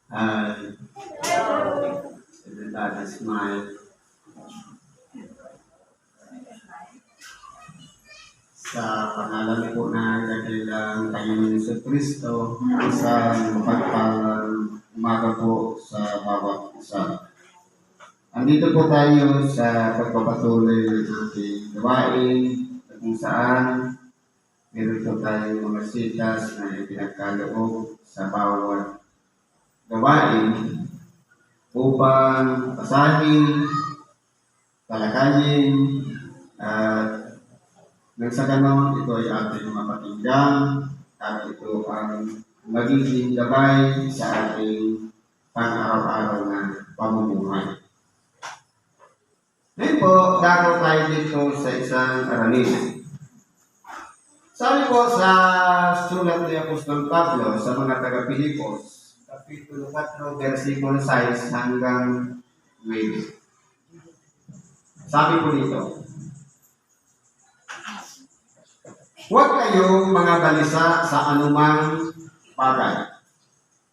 Everybody smile. Sa pangalan po na kanilang Panginoon Hesus Kristo, isang mapagpalang umaga po sa bawat isa. Andito po tayo sa pagpapatuloy ng ating gawain kung saan meron po tayong mga sitas na ipinagkaloob sa bawat gawain upang basahin, talakayin, at nang sa ganon, ito ay ating mapakinggan at ito ang magiging gabay sa ating pang-araw-araw na pamumuhay. Ngayon po, dako tayo dito sa isang aralin. Sabi po sa sulat ni Apostol Pablo sa mga taga-Pilipos, Kapitulo 4, versikulo 6 hanggang 9. Sabi po dito, huwag kayong mga balisa sa anumang bagay,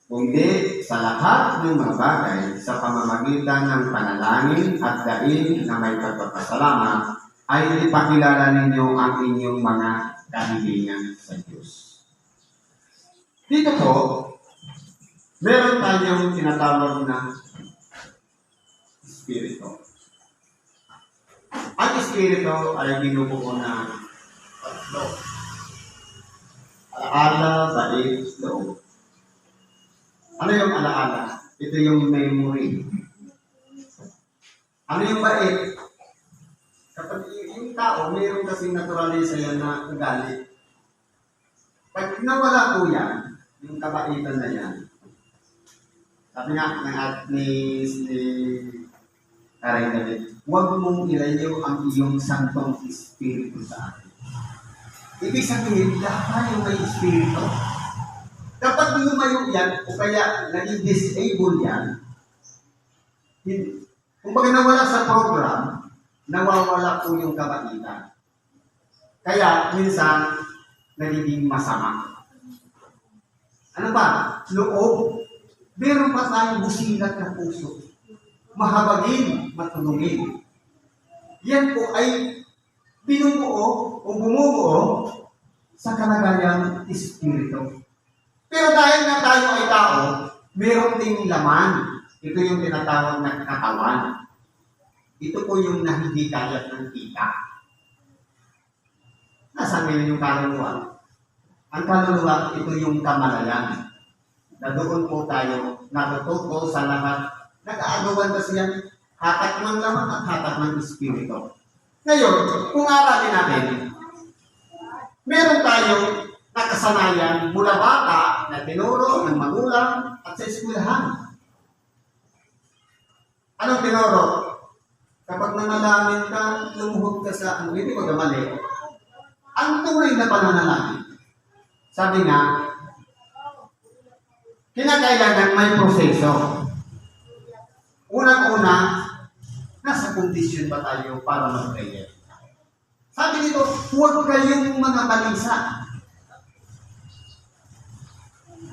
kundi sa lahat ng mga bagay sa pamamagitan ng panalangin at daing na may pagpapasalamat ay ipakilala ninyo ang inyong mga kahilingan sa Diyos. Dito po, meron tayong tinatawag na Espiritu. Ang Espiritu ay binubuo na tatlo. Alaala, bait, loob. Ano yung alaala? Ito yung memory. Ano yung bait? Kapag yung tao, mayroon kasing naturalisa yan na ugali. Pag nawala po yan, yung kabaitan na yan, sabi nga ni Karay David, huwag mong ilayo ang iyong santong espiritu sa akin. Ibig sabihin, lahat tayo may espiritu. Kapag lumayo yan, o kaya naging disable yan, kung baga nawala sa program, nawawala po yung kabaitan. Kaya, minsan, nagiging masama. Ano ba? Loob. Meron pa tayong busilat na puso. Mahabagin, matulungin. Yan po ay binubuo o bumubuo sa kalagayang espiritu. Pero dahil nga tayo ay tao, meron ding laman. Ito yung tinatawag na katawan. Ito po yung nahihikayat ng kita. Nasaan ngayon yung kaluluwa? Ang kaluluwa, ito yung kamalayan. Na doon po tayo natututo sa lahat. Nag-aagawan kasi yan, hatak ng laman at hatak ng espiritu. Ngayon, kung aralin natin, meron tayong nakasanayan mula bata na tinuro ng magulang at sa eskwelahan. Anong tinuro? Kapag nanalangin ka, lumuhod ka sa hindi ko mali. Ang tunay na pananalangin, sabi nga, kinakailangan may proseso. Unang-una, nasa kondisyon ba tayo para mag-prayer? Sabi dito, huwag kayong mga balisa.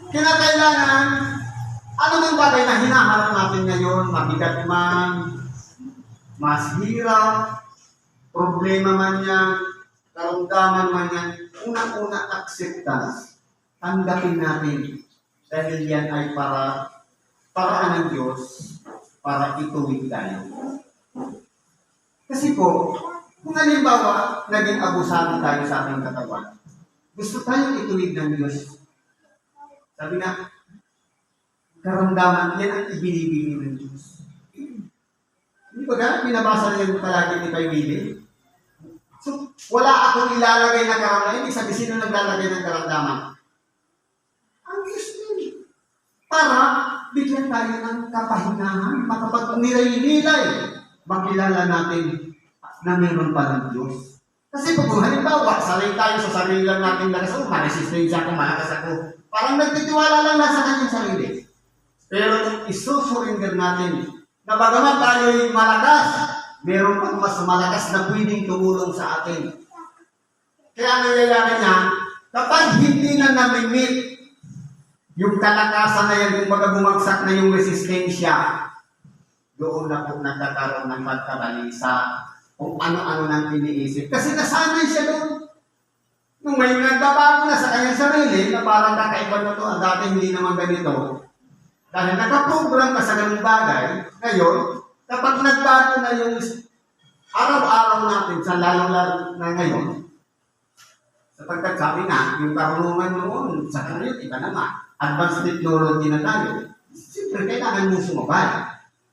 Kinakailangan, ano mang bagay na hinaharap natin ngayon, mabigat man, mas hirap, problema man yan, karamdaman man yan, unang-una acceptance. Tanggapin natin. Dahil yan ay paraan ng Diyos para ituwid tayo. Kasi po, kung halimbawa, naging abusado tayo sa ating katawan, gusto tayong ituwid ng Diyos. Sabi nga, karamdaman, yan ang ibinibigay ng Diyos. Hindi ba gano'n? Pinabasa niya palagi ni Kay Willie. So, wala akong ilalagay na karamdaman. Ibig sabihin, sino naglalagay ng karamdaman? Ang Diyos yun. Para bigyan tayo ng kapahingahan, makapag-nilay-nilay, makilala natin na meron pa ng Diyos. Kasi kung halimbawa, sanay tayo sa sarili lang natin lakas, maresistensya ako, malakas ako. Parang nagtitiwala lang na sa kanyang sarili. Pero kung isusurrender natin, na bagaman tayo'y malakas, meron pang mas malakas na pwedeng tumulong sa atin. Kaya nangyayari niya, kapag hindi na namimit yung kalakasan na yan, kung baga bumagsak na yung resistensya, doon na po nagkakaroon ng pagkabalisa kung ano-ano nang iniisip. Kasi nasanay siya doon. Nung may nagbabago na sa kanyang sarili, na parang kakaiba na to, ang dati hindi naman ganito. Dahil nakaprogram ka sa ganung bagay, ngayon, kapag nagbago na yung araw-araw natin, sa lalo-lalo na ngayon, sapagkat sabi nga, yung karunungan noon, sa ngayon, iba naman, advanced technology na tayo, siyempre kailangan mong sumabay.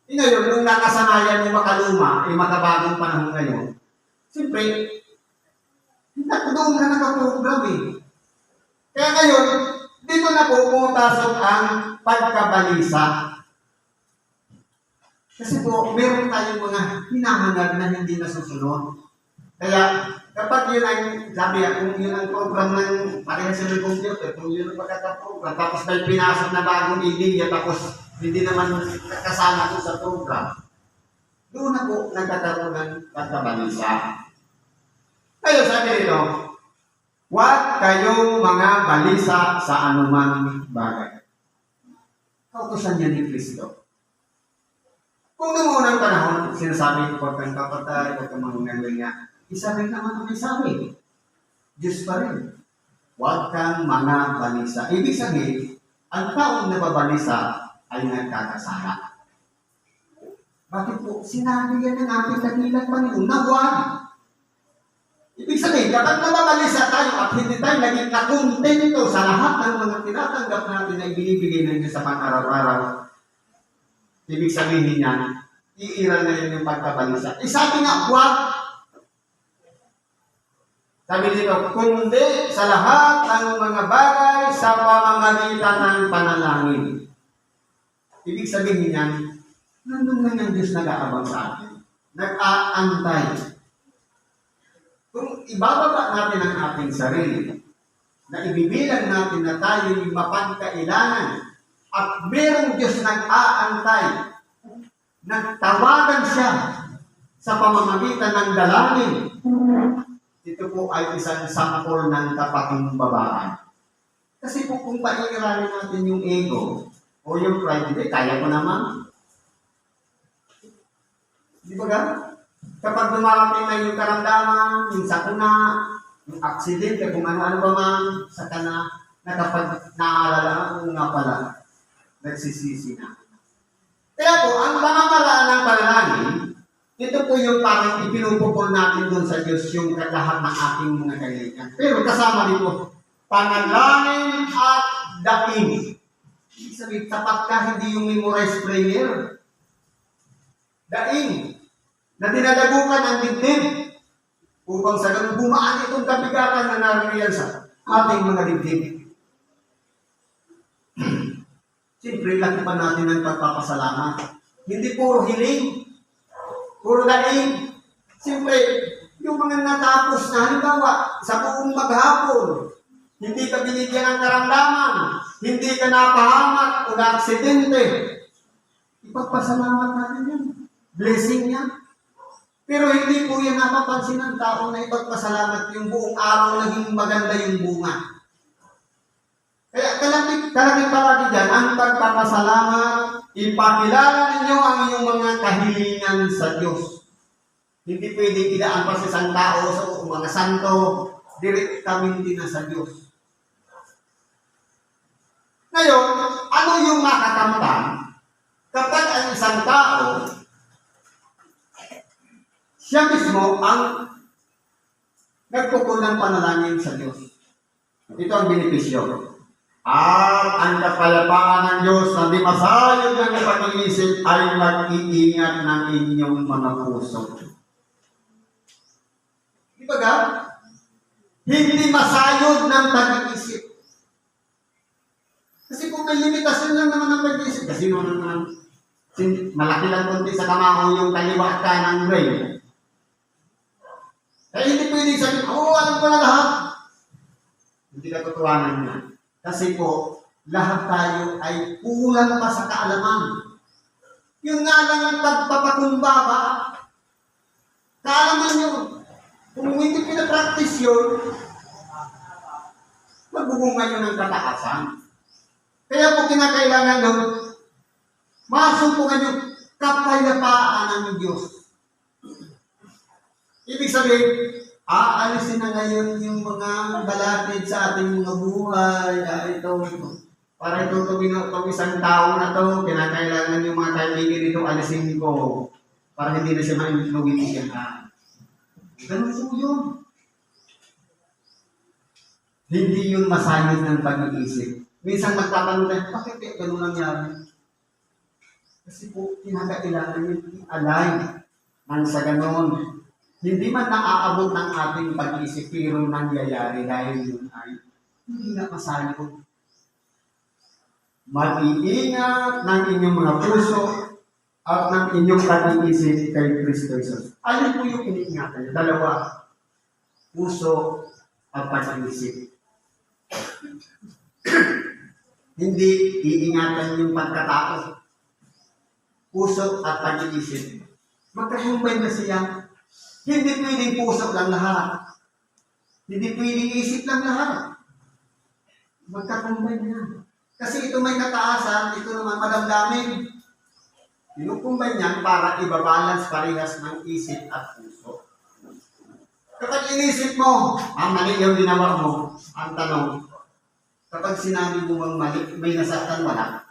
Ngayon, nung nakasanayan yung makaluma, yung makabagong panahon ngayon, siyempre, doon ka nakaprogram eh. Kaya ngayon, dito na po pumapasok ang pagkabalisa. Kasi po, meron tayong mga hinahangad na hindi nasusunod. Kaya, kapag yun ang, sabi kung yun ang program ng parehas sa computer, kung yun ang pagkakaprogram, tapos may pinasok na bagong idea, tapos hindi naman kasama ko sa program, doon na po nagkakaroon ng pagkabalisa. Kaya sabi nito, huwag kayong mga balisa sa anumang bagay. Kautusan niya ni Kristo. Kung noong unang panahon, sinasabi ko, huwag kang kapatay, huwag kang mangungaling niya, isa rin naman ang may sabi. Diyos pa rin. Huwag kang mga balisa. Ibig sabihin, ang taong nababalisa ay nagkakasala. Bakit po? Sinabi yan ng ating dakilang Panginoon na huwag. Ibig sabihin, kapag nababalisa tayo at hindi tayo naging nakontento sa lahat ng mga tinatanggap natin na ibinibigay ng Diyos sa pang-araw-araw, ibig sabihin niyan, iiral na yun yung pagkabalisa. Sabi nga, huwag. Sabi dito, kundi sa lahat ng mga bagay sa pamamagitan ng panalangin. Ibig sabihin niyan, nandun na yung Diyos nag-aabang sa atin. Nag-aantay. Kung ibababa natin ang ating sarili, na ibibilang natin na tayo'y mapagkailangan at merong Diyos nag-aantay, nagtawagan siya sa pamamagitan ng dalangin, ito po ay isang sampol ng kapakumbabaan. Kasi kung paingiranin natin yung ego o yung pride, kaya ko naman. Di ba ga? Kapag dumarating na yung karamdaman, yung sakuna, yung aksidente, kung ano-ano ba man, saka na kapag naaalala ko nga pala, nagsisisi na. Kaya po, ang pamamaraan ng panalangin, ito po yung parang ipinupukol natin doon sa Diyos yung lahat ng ating mga kailangan. Pero kasama dito, panalangin at daing. Ibig sabihin, tapat ka, hindi yung memorize prayer. Daing. Na dinadagukan ang dibdib upang sa ganun bumaan itong kabigatan na naririyan sa ating mga dibdib. Siyempre, laki pa natin ng pagpapasalamat. Hindi puro hiling, puro daing. Siyempre, yung mga natapos na halimbawa sa buong maghapon, hindi ka binigyan ng karamdaman, hindi ka napahamak o na-aksidente, ipagpasalamat natin yan. Blessing yan. Pero hindi po yan napapansin ng tao na ipagpasalamat yung buong araw naging maganda yung bunga. Kaya kalapit palagi dyan, ang pagpapasalamat, ipakilala ninyo ang iyong mga kahilingan sa Diyos. Hindi pwede idaan pa sa isang tao, sa mga santo, direktamente na sa Diyos. Ngayon, ano yung makakamtan kapag ang isang tao siya mismo ang nagpukul ng panalangin sa Diyos? Ito ang benepisyo. At ang kapayapaan ng Diyos na di masayod ng pag-iisip ay mag-iingat ng inyong mga puso. Di ba ga? Hindi masayod ng pag-iisip. Kasi kung may limitasyon lang naman ng pag-iisip, kasi naman malaki lang kunti sa kamao yung kaliwa ka ng brain. Kaya hindi pwede sabihin, alam ko na lahat. Hindi katotohanan niya. Kasi po, lahat tayo ay kulang pa sa kaalaman. Yung nga lang ang pagpapakumbaba, kaalaman nyo, kung hindi pinapractice yun, magbubunga yun ng kataasan. Kaya po kinakailangan doon, masumpungan yung kapayapaan ng Diyos. Ibig sabihin, aalisin na ngayon yung mga balakid sa ating mga buhay. Ito. Para itong isang tao na to, kinakailangan yung mga kaibigan dito, alisin ko. Para hindi na siya ma-influence siya. Ganun po yun. Hindi yun masayod ng pag-iisip. Minsan magtatanong tayo, bakit ganun nangyari? Kasi po, kinakailangan yung i-align nang sa ganun. Hindi man naaabot ng ating pag-iisip, pero nangyayari dahil yun ay hindi na masayod. Mag-iingat ng inyong mga puso at ng inyong pag-iisip kay Kristo Jesus. Ano po yung iniingatan niyo? Dalawa. Puso at pag-iisip. Hindi iingatan yung pagkatao. Puso at pag-iisip. Magkakumbay na siya. Hindi pwedeng puso lang lahat. Hindi pwedeng isip lang lahat. Magkakumbay na. Kasi ito may kataasan, ito naman madamdamin. Pinukumbay niyan para ibabalance parehas ng isip at puso. Kapag inisip mo, mali yung ginawa mo, ang tanong, kapag sinabi mo ang mali, may nasaktan, wala.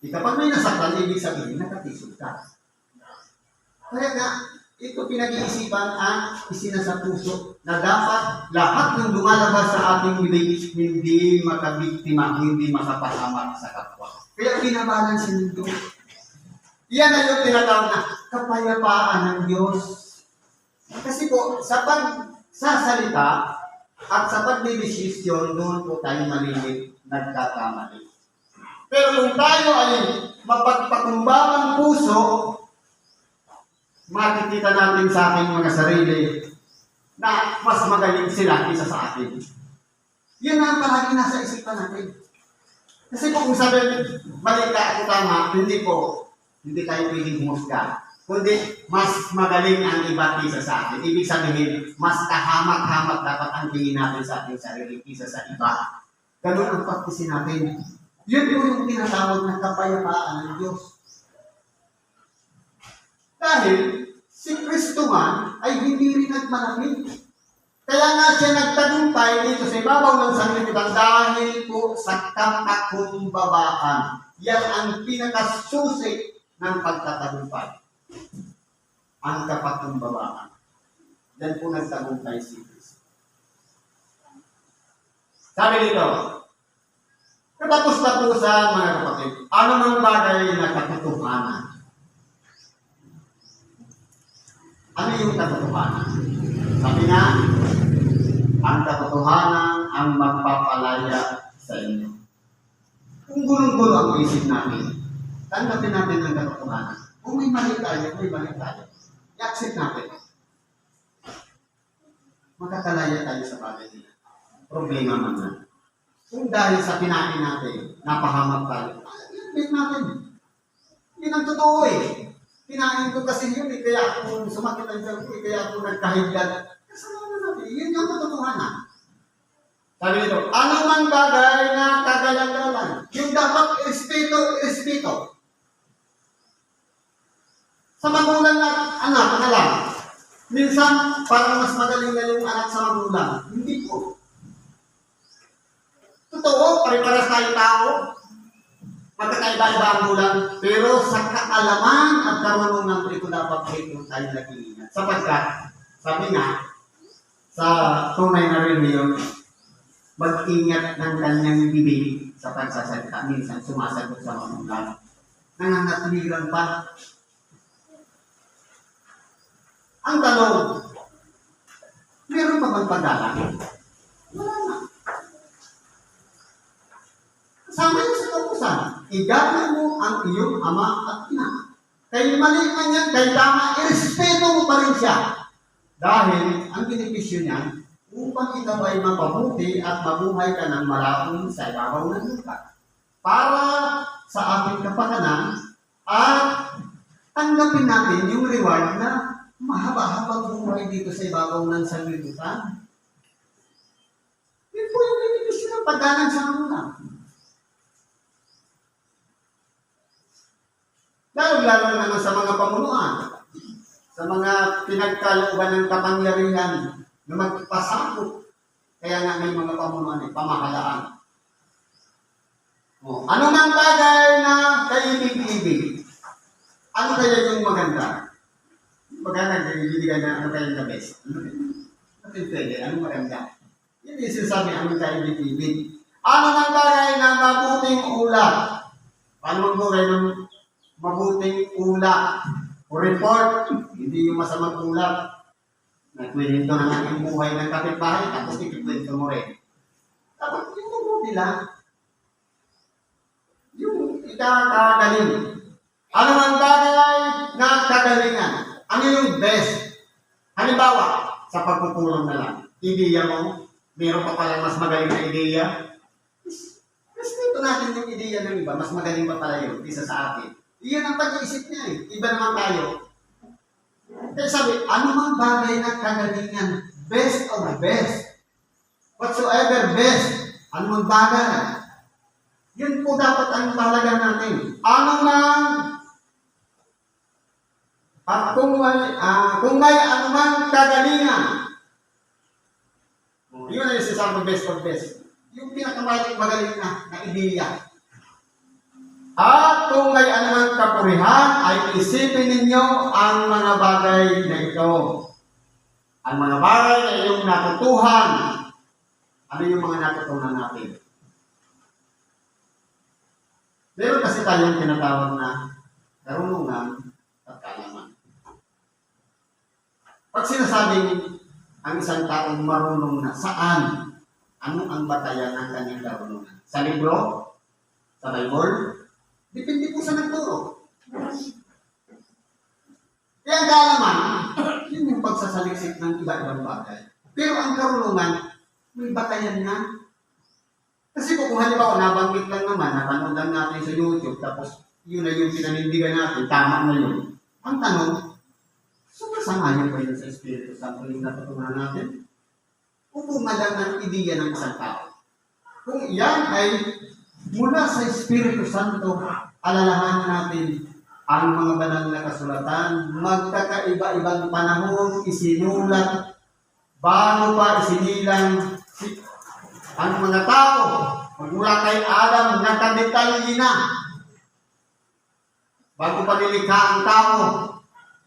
Kapag may nasaktan, ibig sabihin, nakatisod ka. Kaya nga, ito pinag-iisipan ang isinasa puso na dapat lahat ng lumalabas sa ating bibig hindi makabiktima, hindi makapahamak sa kapwa. Kaya binabalance ng Diyos. Yan ay yung tinatawag na kapayapaan ng Diyos. Kasi po, sa pagsasalita at sa pagdidesisyon, doon po tayo malimit nagkakamali. Pero kung tayo ay mapagpakumbang ang puso, makikita natin sa ating mga sarili na mas magaling sila kaysa sa atin. Yun ang palagi nasa isipan natin. Kasi kung sabihin, mali ka ako tama, hindi tayo pwedeng humusga. Kundi, mas magaling ang iba kaysa sa atin. Ibig sabihin, mas kahamak-hamak dapat ang tingin natin sa ating sarili kaysa sa iba. Ganun ang practice natin. Yun po yung tinatawag na kapayapaan ng Diyos. Dahil si Kristo man ay hindi rin nagmalamig. Kaya nga siya nagtagumpay dito sa ibabaw ng sanlibutan dahil po sa kapakumbabaan. Yan ang pinakasusi ng pagtatagumpay. Ang kapakumbabaan. Yan po nagtagumpay si Kristo. Sabi dito, katapos-tapusan mga kapatid, ano mang bagay na katotohanan? Ano yung katotohanan? Sabi nga, ang katotohanan ang magpapalaya sa inyo. Kung gulong-gulo ang isip natin, tanggapin natin ang katotohanan. Kung may mali tayo, i-accept natin. Magkakalaya tayo sa bagay nila. Problema man na. Kung dahil sa kinain natin, napahamak tayo, i-accept natin. Yun ang totoo eh. Kinain ko kasi yun eh, kaya ako sumakit ang tiyan ko eh, kaya ako nagkahiglan. Kasalanan natin, yun yung katotohanan. Sabi nito, ano man bagay na kagalang-galang, yung dapat respeto. Sa magulang na anak, minsan parang mas magaling na yung anak sa magulang. Hindi po. Totoo, pare-paras tayo tao. Magkakaiba-iba ang gulang, pero sa kaalaman at karunungan ito dapat ito tayo nag-iingat. Sapagkat, sabi nga, sa tunay na reliyon, mag-ingat ng kanyang bibig sa pagsasalita. Minsan sumasagot sa magulang. Nangangatwiran pa. Ang tanong, meron pa bang paggalang? Wala na. Kasama yun sa kautusan. Igalang mo ang iyong ama at ina. Kaya mali man yan, kaya tama, irespeto mo pa rin siya. Dahil ang benepisyo niyan, upang ikaw ay mapabuti at mabuhay ka ng malapong sa ibabaw ng lupa. Para sa ating kapakanan at tanggapin natin yung reward na mahaba-habang buhay dito sa ibabaw ng sanlibutan. Yun po yung benepisyo ng pagdanan sa magulang. lalo naman sa mga pamunuan, sa mga pinagkalooban ng kapangyarihan na magpasakop. Kaya nga may mga pamunuan, pamahalaan. Ano mang bagay na kaibig-ibig, ano kaya yung maganda? Maganda, nag-ibigay na ano kaya yung the best? Ano pwede? Ano maganda? Yun yung sinasabi, ano kaibig-ibig. Ano mang bagay na mabuting ulat? Paano mang bagay ng mabuting ulat? O report, hindi yung masamang ulat. Nagkwento ng aking buhay ng kapitbahay, tapos ikikwento mo rin. Dapat yung mabuti lang. Yung ikakagaling. Ano man bagay na kagalingan? Ano yung best? Halimbawa, sa pagpupulong na lang. Ideya mo, meron pa palang mas magaling na ideya. Respeto natin yung ideya ng iba, mas magaling pa pala yun, isa sa atin. Iyan ang pag-iisip niya eh. Iba naman tayo. Kaya sabi, ano man bagay na kagalingan? Best of best. Whatsoever best. Ano man bagay? Yun po dapat ang talaga natin. Ano man, kung may ano man kagalingan, yun ang isasama best of best. Yung pinakamagaling na ideya. At kung may anumang kapurihan, ay isipin ninyo ang mga bagay na ito. Ang mga bagay na iyong natutuhan. Ano yung mga natutunan natin? Meron kasi tayong tinatawag na karunungan at kaalaman. Pag sinasabing ang isang taong marunong na, saan? Ano ang batayan ng kanyang karunungan? Sa libro? Sa Bible? Depende po sa nagturo. Kaya ang kaalaman, yun yung pagsasaliksik ng iba-ibang bagay. Pero ang karunungan, may batayan na. Kasi kung halimbawa, nabanggit lang naman, napanood lang natin sa YouTube, tapos yun na yung pinanindigan natin, tama na yun. Ang tanong, sumasangayon ba yun sa Espiritu Santo yung natutunan natin? O pumalang ang ideya ng isang tao? Kung yan ay mula sa Espiritu Santo, alalahanin natin ang mga banal na kasulatan, magkakaiba-ibang panahon, isinulat, bago pa isinilang ang mga tao, magmula kay Adam, nakadetalye na. Bago pa nilikha ang tao,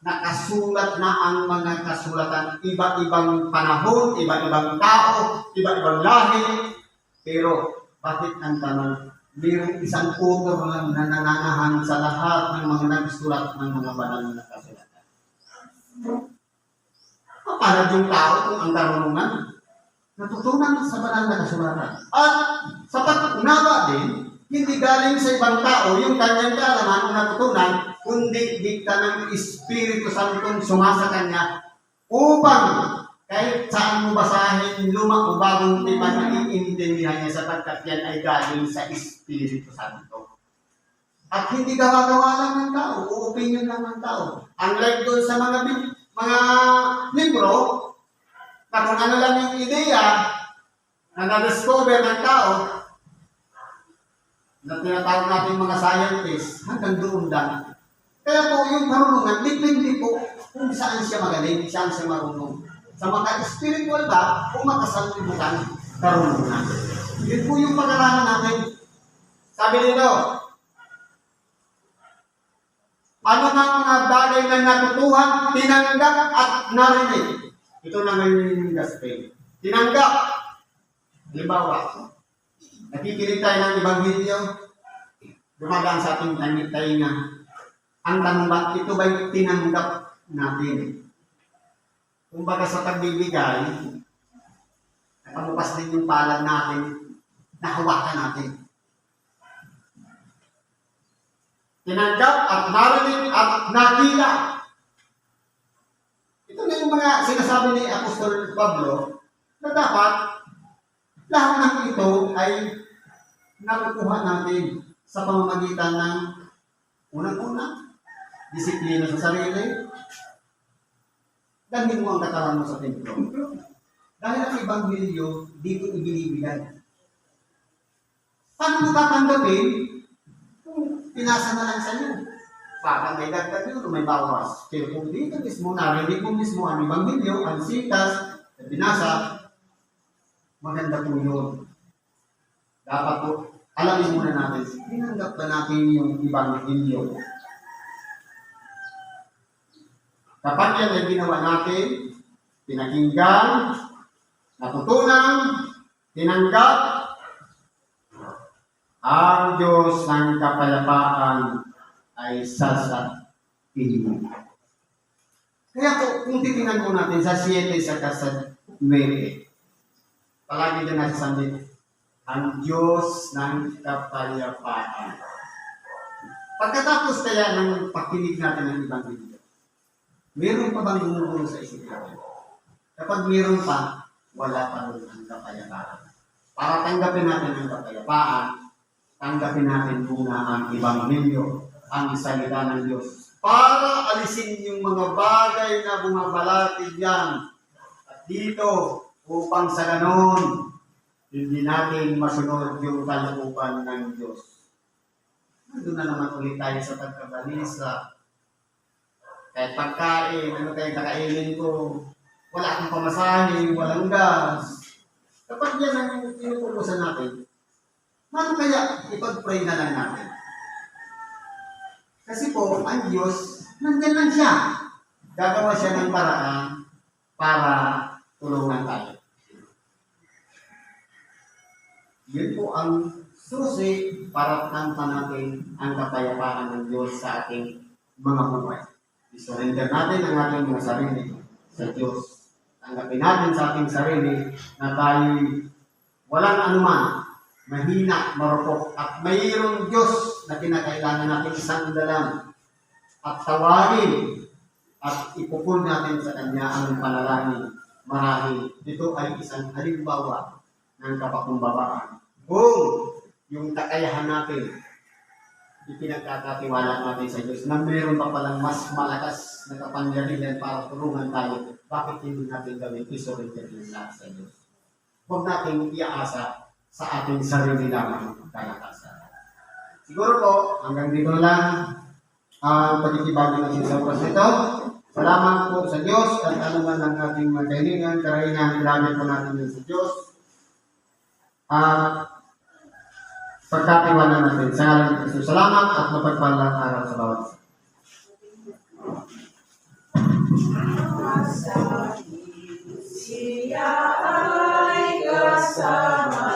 nakasulat na ang mga kasulatan. Iba-ibang panahon, iba-ibang tao, iba-ibang lahi. Pero, bakit ang tanong? Mayroong isang author lang na nananahan sa lahat ng mga nagsulat ng mga banal na kasulatan. Paano yung tao kung ang karunungan? Natutunan sa banal na kasulatan. At sa pag-unawa din, hindi galing sa ibang tao yung kanyang kaalaman o natutunan, kundi dikta ng Espiritu Santong sumasa kanya upang kahit saan mo basahin, luma o bagong tipan na iintindihan niya sapagkat yan ay galing sa Espiritu Santo. At hindi gawa-gawa lang ng tao, o opinion lang ng tao. Unlike doon sa mga libro, na kung ano lang yung ideya na na-discover ng tao, na tinatawag natin mga scientists, hanggang doon lang. Kaya po yung karunungan, depende po kung saan siya magaling, saan siya marunong. Sa maka-spiritual ba, o makasanlibutan karunungan. Yun po yung pag-aralan natin. Sabi nito, ano ng mga bagay na natutuhan, tinanggap at narinig. Ito na ngayon yung gospel. Tinanggap. Halimbawa, nakikinig tayo ng Ebanghelyo, dumadaan sa ating tayo. Ang tanong ba, ito ba'y tinanggap natin? Kung baga sa pagbibigay, nakabukas din yung palad natin, nahawakan natin. Tinanggap at narinig at nakita. Ito na yung mga sinasabi ni Apostol Pablo na dapat lahat ng ito ay nakukuha natin sa pamamagitan ng unang-una, disiplina sa sarili. Dalhin mo ang katawan mo sa templo. Dahil ang Ebanghelyo dito ibinibigay. Paano mo tatanggapin kung pinasa na lang sa iyo? Baka may dagdag yun, may bawas. Pero kung dito mismo, narinig mo mismo ang Ebanghelyo, ang sitas, ang binasa, maganda po yun. Dapat po, alamin muna natin, tinanggap ba natin yung Ebanghelyo? Kapag yan ay ginawa natin, pinakinggan, natutunan, tinanggap, ang Diyos ng kapayapaan ay sasakin mo. Kaya po, kung titingnan po natin sa 7 sa 9, palagi din nasasabi, ang Diyos ng kapayapaan. Pagkatapos kaya ng pakinig natin ng Ebanghelyo, meron pa bang gumugulo sa isip natin? Kapag meron pa, wala pa rin ang kapayapaan. Para tanggapin natin ang kapayapaan, tanggapin natin muna ang Ebanghelyo, ang salita ng Diyos. Para alisin yung mga bagay na bumabalakid yan. At dito, upang sa ganon, hindi natin masunod yung kalooban ng Diyos. Nandun na naman ulit tayo sa pagkabalisa. Kahit pagkain, ano tayo kakainin ko, wala akong pamasahe, walang gas. Kapag yan ang inutubusan natin, ano kaya ipag-pray na lang natin? Kasi po, ang Diyos, nandyan lang siya. Gagawa siya ng paraan para tulungan tayo. Yun po ang susi para tantan natin ang kapayapaan ng Diyos sa ating mga buhay. I-surrender natin ang ating mga sarili sa Diyos. Tanggapin natin sa ating sarili na tayo walang anuman, mahina, marupok, at mayroong Diyos na kinakailangan natin isang dalang at tawagin at ipupul natin sa Kanya ang panalangin. Marahil ito ay isang halimbawa ng kapakumbabaan. Kung yung kakayahan natin, ipinagkakatiwala natin sa Diyos na mayroon pa palang mas malakas na kapangyarihan para tulungan tayo, bakit hindi natin gawin isurrender yung lahat sa Diyos? Huwag natin iaasa sa ating sarili lamang kalakasan. Siguro po, hanggang dito lang ang pagkikibagi natin sa oras nito. Salamat po sa Diyos at anuman ang ating magkainingan, karaingan, ilagay po natin yun sa Diyos. Pagkatiwala natin sa ngalan ng Kristo. Salamat at mapagpalang araw sa bawat Siya ay kasama.